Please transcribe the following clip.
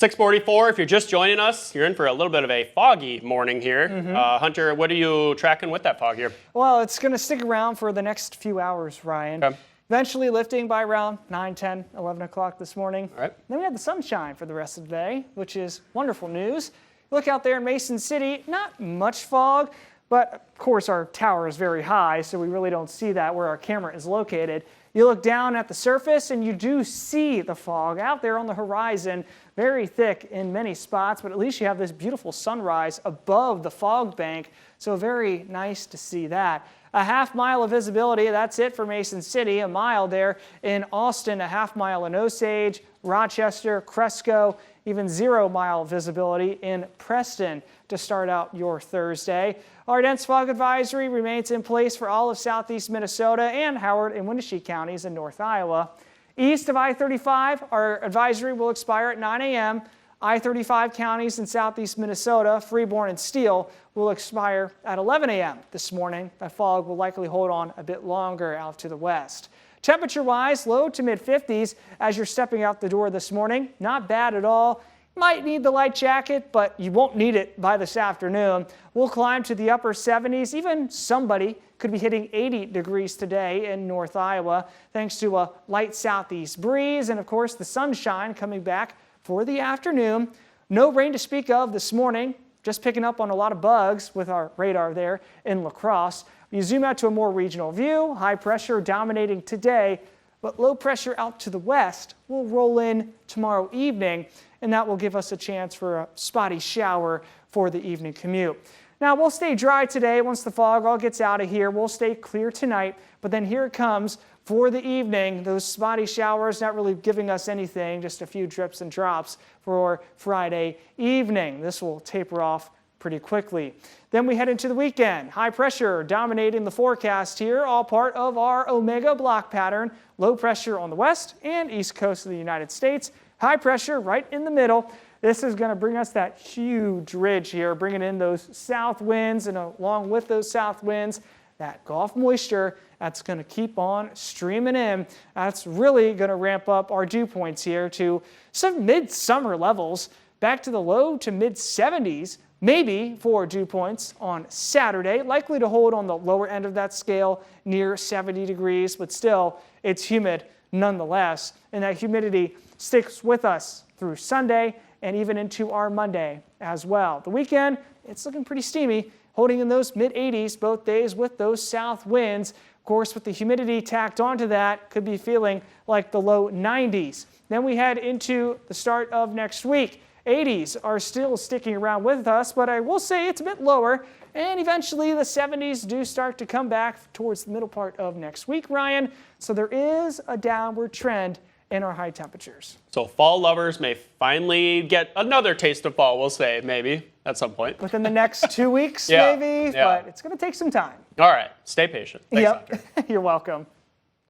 6:44, if you're just joining us, you're in for a little bit of a foggy morning here. Hunter, what are you tracking with that fog here? Well, it's going to stick around for the next few hours, Ryan. Okay. Eventually lifting by around 9, 10, 11 o'clock this morning. All right. Then we have the sunshine for the rest of the day, which is wonderful news. Look out there in Mason City, not much fog, but of course our tower is very high, so we really don't see that where our camera is located. You look down at the surface and you do see the fog out there on the horizon, very thick in many spots, but at least you have this beautiful sunrise above the fog bank, so very nice to see that. A half mile of visibility, that's it for Mason City. A mile there in Austin, a half mile in Osage, Rochester, Cresco, even 0 mile visibility in Preston to start out your Thursday. Our dense fog advisory remains in place for all of southeast Minnesota and Howard and Wenatchee counties in North Iowa. East of I-35, our advisory will expire at 9 a.m. I-35 counties in southeast Minnesota, Freeborn and Steele, will expire at 11 a.m. this morning. That fog will likely hold on a bit longer out to the west. Temperature-wise, low to mid-50s as you're stepping out the door this morning. Not bad at all. Might need the light jacket, but you won't need it by this afternoon. We'll climb to the upper 70s. Even somebody could be hitting 80 degrees today in North Iowa, thanks to a light southeast breeze and, of course, the sunshine coming back for the afternoon. No rain to speak of this morning. Just picking up on a lot of bugs with our radar there in La Crosse. You zoom out to a more regional view, high pressure dominating today, but low pressure out to the west will roll in tomorrow evening, and that will give us a chance for a spotty shower for the evening commute. Now, we'll stay dry today once the fog all gets out of here. We'll stay clear tonight, but then here it comes for the evening. Those spotty showers not really giving us anything, just a few drips and drops for Friday evening. This will taper off pretty quickly. Then we head into the weekend. High pressure dominating the forecast here, all part of our Omega block pattern. Low pressure on the west and east coast of the United States. High pressure right in the middle. This is going to bring us that huge ridge here, bringing in those south winds, and along with those south winds, that Gulf moisture that's going to keep on streaming in. That's really going to ramp up our dew points here to some midsummer levels, back to the low to mid 70s, maybe for dew points on Saturday, likely to hold on the lower end of that scale near 70 degrees, but still it's humid nonetheless. And that humidity sticks with us through Sunday and even into our Monday as well. The weekend, it's looking pretty steamy, holding in those mid 80s both days with those south winds. Of course, with the humidity tacked onto that, could be feeling like the low 90s. Then we head into the start of next week. 80s are still sticking around with us, but I will say it's a bit lower, and eventually the 70s do start to come back towards the middle part of next week, Ryan. So there is a downward trend in our high temperatures. So fall lovers may finally get another taste of fall, we'll say, maybe, at some point. Within the next 2 weeks, Yeah, maybe, yeah. but it's going to take some time. All right, stay patient. Thanks, Hunter. You're welcome.